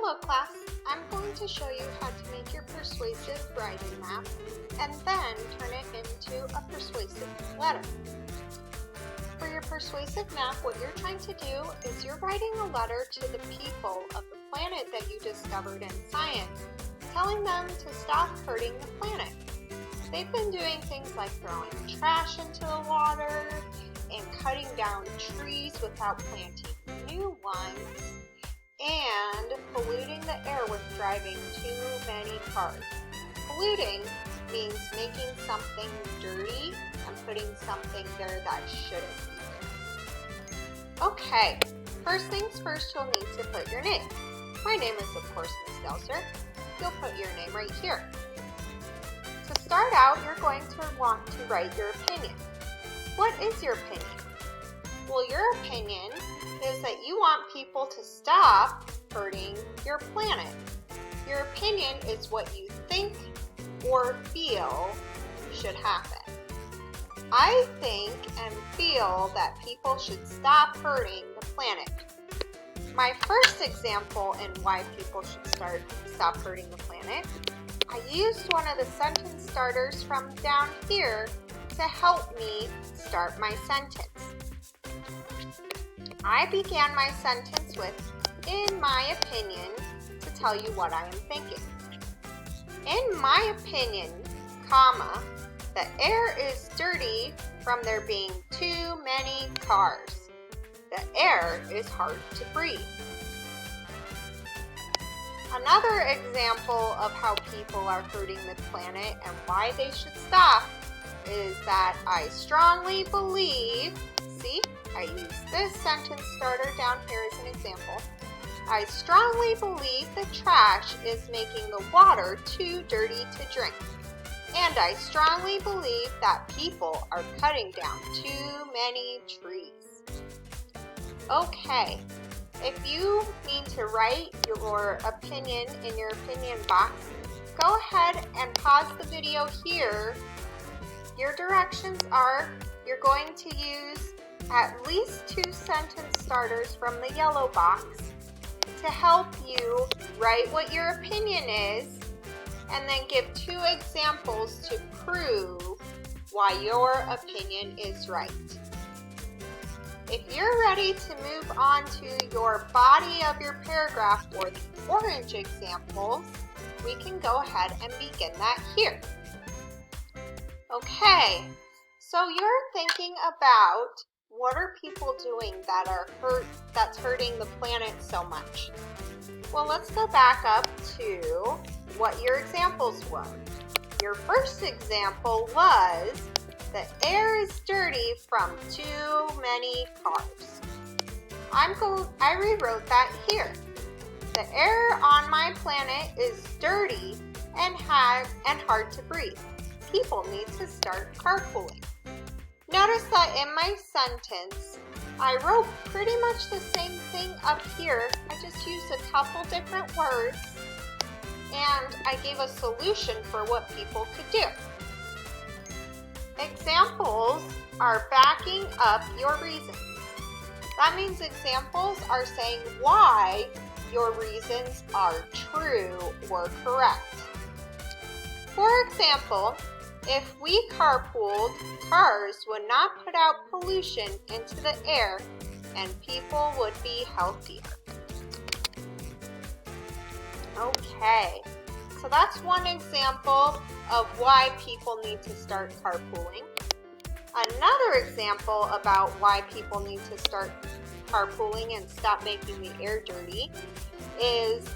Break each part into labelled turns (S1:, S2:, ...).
S1: Hello class, I'm going to show you how to make your persuasive writing map and then turn it into a persuasive letter. For your persuasive map, what you're trying to do is you're writing a letter to the people of the planet that you discovered in science, telling them to stop hurting the planet. They've been doing things like throwing trash into the water and cutting down trees without planting new ones, and polluting the air with driving too many cars. Polluting means making something dirty and putting something there that shouldn't be there. Okay, first things first, you'll need to put your name. My name is, of course, Miss Gelser. You'll put your name right here. To start out, you're going to want to write your opinion. What is your opinion? Well, your opinion is that you want people to stop hurting your planet. Your opinion is what you think or feel should happen. I think and feel that people should stop hurting the planet. My first example in why people should stop hurting the planet, I used one of the sentence starters from down here to help me start my sentence. I began my sentence with, in my opinion, to tell you what I am thinking. In my opinion, comma, the air is dirty from there being too many cars. The air is hard to breathe. Another example of how people are hurting the planet and why they should stop is that I strongly believe, see, I use this sentence starter down here as an example. I strongly believe the trash is making the water too dirty to drink. And I strongly believe that people are cutting down too many trees. Okay, if you need to write your opinion in your opinion box, go ahead and pause the video here. Your directions are you're going to use at least 2 sentence starters from the yellow box to help you write what your opinion is, and then give 2 examples to prove why your opinion is right. If you're ready to move on to your body of your paragraph or the orange examples, we can go ahead and begin that here. Okay, so you're thinking about what are people doing that's hurting the planet so much? Well, let's go back up to what your examples were. Your first example was the air is dirty from too many cars. I rewrote that here. The air on my planet is dirty and hard to breathe. People need to start carpooling. Notice that in my sentence, I wrote pretty much the same thing up here. I just used a couple different words and I gave a solution for what people could do. Examples are backing up your reasons. That means examples are saying why your reasons are true or correct. For example, if we carpooled, cars would not put out pollution into the air and people would be healthier. Okay, so that's one example of why people need to start carpooling. Another example about why people need to start carpooling and stop making the air dirty is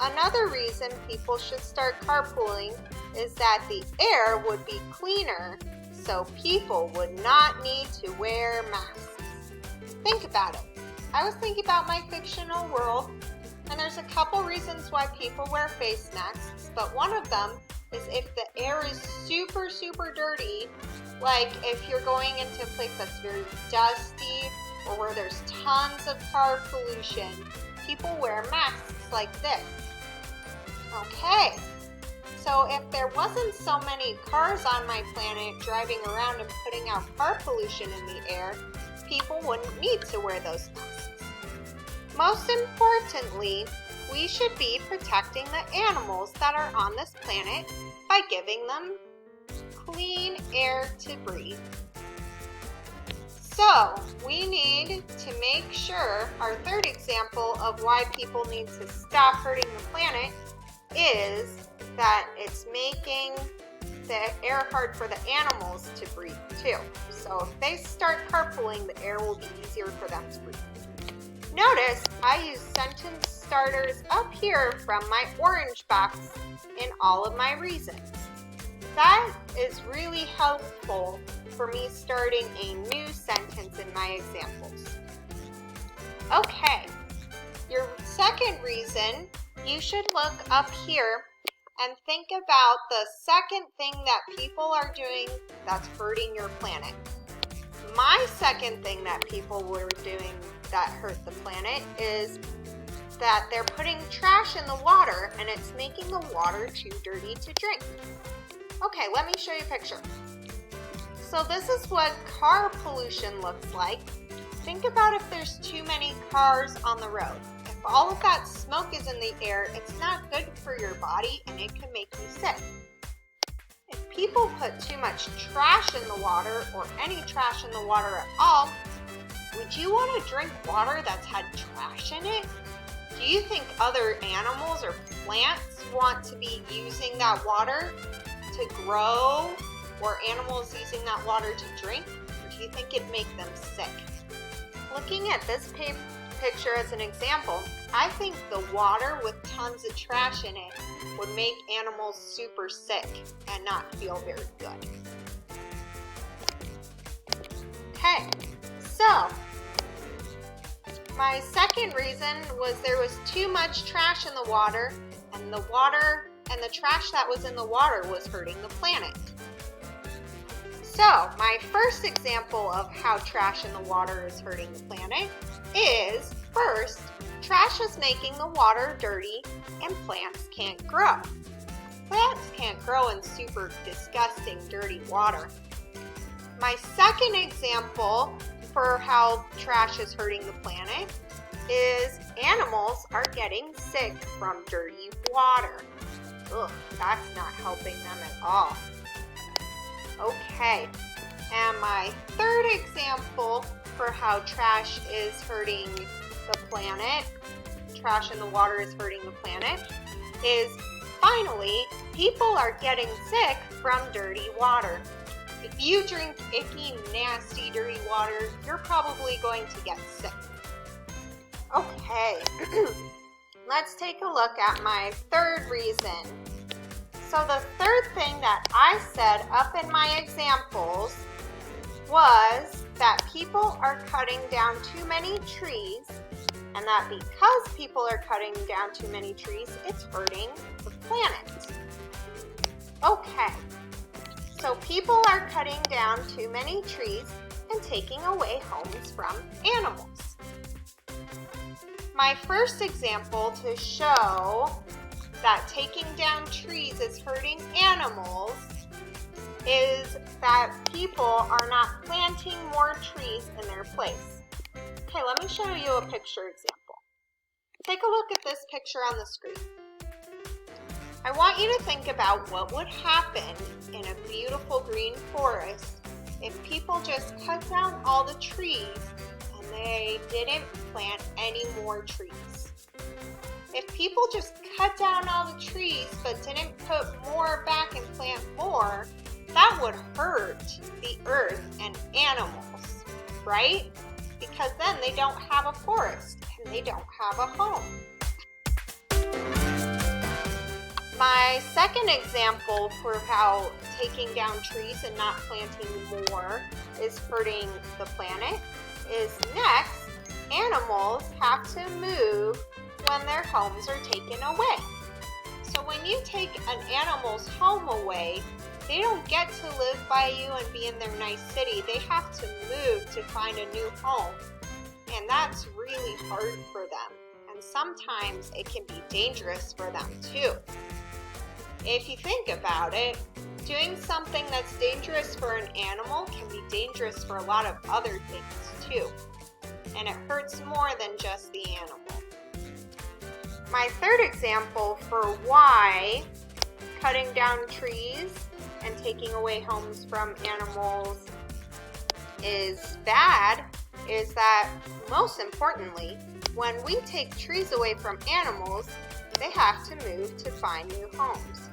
S1: another reason people should start carpooling is that the air would be cleaner, so people would not need to wear masks. Think about it. I was thinking about my fictional world, and there's a couple reasons why people wear face masks, but one of them is if the air is super, super dirty, like if you're going into a place that's very dusty or where there's tons of car pollution, people wear masks like this. Okay. So if there wasn't so many cars on my planet driving around and putting out car pollution in the air, people wouldn't need to wear those masks. Most importantly, we should be protecting the animals that are on this planet by giving them clean air to breathe. So we need to make sure our third example of why people need to stop hurting the planet is that it's making the air hard for the animals to breathe too. So if they start carpooling, the air will be easier for them to breathe. Notice I use sentence starters up here from my orange box in all of my reasons. That is really helpful for me starting a new sentence in my examples. Okay, your second reason, you should look up here and think about the second thing that people are doing that's hurting your planet. My second thing that people were doing that hurt the planet is that they're putting trash in the water and it's making the water too dirty to drink. Okay, let me show you a picture. So this is what car pollution looks like. Think about if there's too many cars on the road. If all of that smoke is in the air, it's not good for your body and it can make you sick. If people put too much trash in the water or any trash in the water at all, would you want to drink water that's had trash in it? Do you think other animals or plants want to be using that water to grow, or animals using that water to drink? Or do you think it'd make them sick? Looking at this picture as an example, I think the water with tons of trash in it would make animals super sick and not feel very good. Okay, so my second reason was there was too much trash in the water and the trash that was in the water was hurting the planet. So my first example of how trash in the water is hurting the planet is, first, trash is making the water dirty and plants can't grow. Plants can't grow in super disgusting, dirty water. My second example for how trash is hurting the planet is animals are getting sick from dirty water. Ugh, that's not helping them at all. Okay, and my third example for how trash is hurting the planet, trash in the water is hurting the planet, is finally, people are getting sick from dirty water. If you drink icky, nasty, dirty water, you're probably going to get sick. Okay, let's take a look at my third reason. So the third thing that I said up in my examples was that people are cutting down too many trees, and that because people are cutting down too many trees, it's hurting the planet. Okay, so people are cutting down too many trees and taking away homes from animals. My first example to show that taking down trees is hurting animals is that people are not planting more trees in their place. Okay, let me show you a picture example. Take a look at this picture on the screen. I want you to think about what would happen in a beautiful green forest if people just cut down all the trees and they didn't plant any more trees. If people just cut down all the trees but didn't put more back and plant more, that would hurt the earth and animals, right? Because then they don't have a forest and they don't have a home. My second example for how taking down trees and not planting more is hurting the planet is next, animals have to move when their homes are taken away. So when you take an animal's home away, they don't get to live by you and be in their nice city. They have to move to find a new home. And that's really hard for them. And sometimes it can be dangerous for them too. If you think about it, doing something that's dangerous for an animal can be dangerous for a lot of other things too. And it hurts more than just the animal. My third example for why cutting down trees and taking away homes from animals is bad is that, most importantly, when we take trees away from animals, they have to move to find new homes.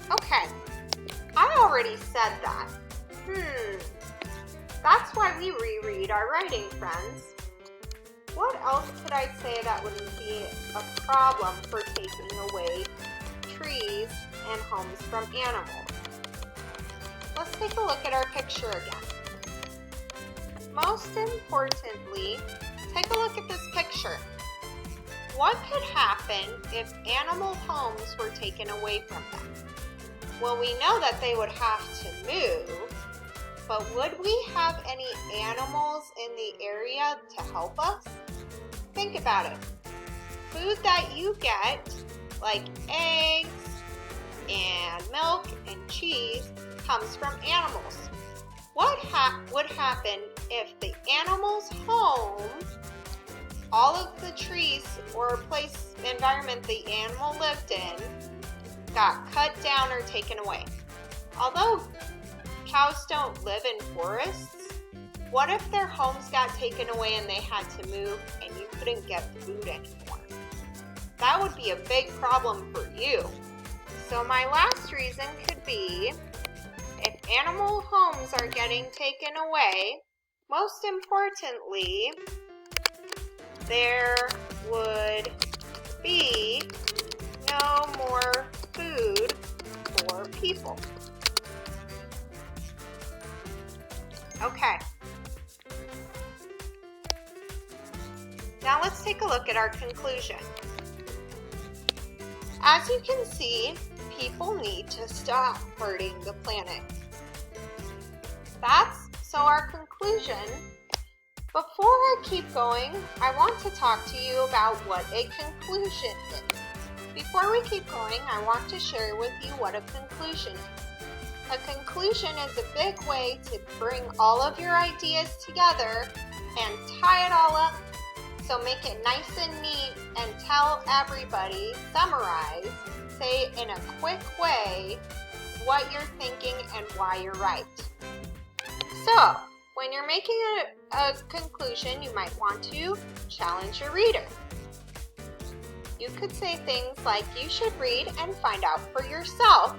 S1: Okay, I already said that. That's why we reread our writing, friends. What else could I say that wouldn't be a problem for taking away trees and homes from animals? Let's take a look at our picture again. Most importantly, take a look at this picture. What could happen if animal homes were taken away from them? Well, we know that they would have to move, but would we have any animals in the area to help us? Think about it. Food that you get, like eggs and milk and cheese, comes from animals. What would happen if the animal's home, all of the trees or environment the animal lived in, got cut down or taken away? Although cows don't live in forests, what if their homes got taken away and they had to move and you couldn't get food anymore? That would be a big problem for you. So my last reason could be, if animal homes are getting taken away, most importantly, there would be no more food for people. Okay. Now let's take a look at our conclusion. As you can see, people need to stop hurting the planet. So our conclusion. Before I keep going, I want to talk to you about what a conclusion is. Before we keep going, I want to share with you what a conclusion is. A conclusion is a big way to bring all of your ideas together and tie it all up. So make it nice and neat and tell everybody, summarize, say in a quick way what you're thinking and why you're right. So, when you're making a conclusion, you might want to challenge your reader. You could say things like, you should read and find out for yourself,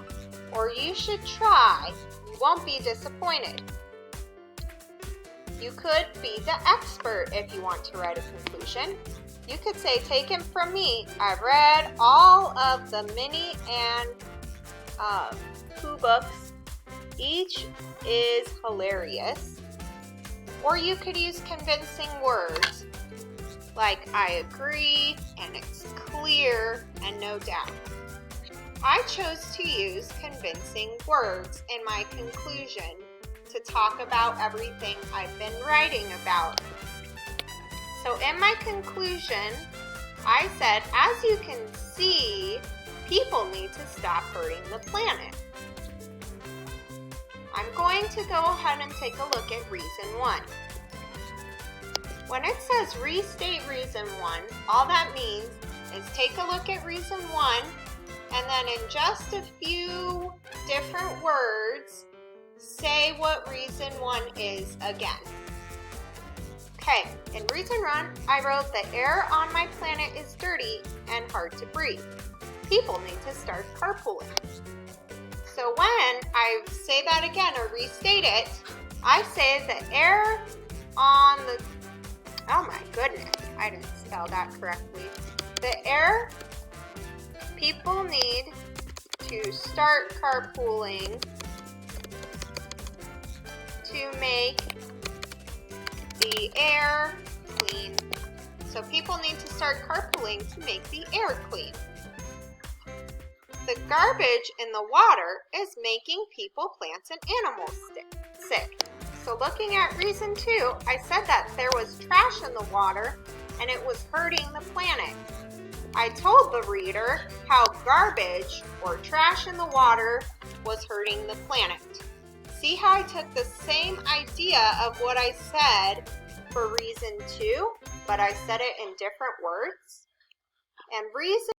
S1: or you should try, you won't be disappointed. You could be the expert if you want to write a conclusion. You could say, take it from me, I've read all of the Minnie and Pooh books. Each is hilarious. Or you could use convincing words like I agree and it's clear and no doubt. I chose to use convincing words in my conclusion to talk about everything I've been writing about. So in my conclusion, I said, as you can see, people need to stop hurting the planet. I'm going to go ahead and take a look at reason 1. When it says restate reason 1, all that means is take a look at reason 1 and then in just a few different words, say what reason 1 is again. Okay, in reason 1, I wrote the air on my planet is dirty and hard to breathe. People need to start carpooling. So when I say that again or restate it, I say the air on the, oh my goodness, I didn't spell that correctly. The air, people need to start carpooling to make the air clean. So people need to start carpooling to make the air clean. The garbage in the water is making people, plants, and animals sick. So looking at reason 2, I said that there was trash in the water and it was hurting the planet. I told the reader how garbage or trash in the water was hurting the planet. See how I took the same idea of what I said for reason 2, but I said it in different words? and reason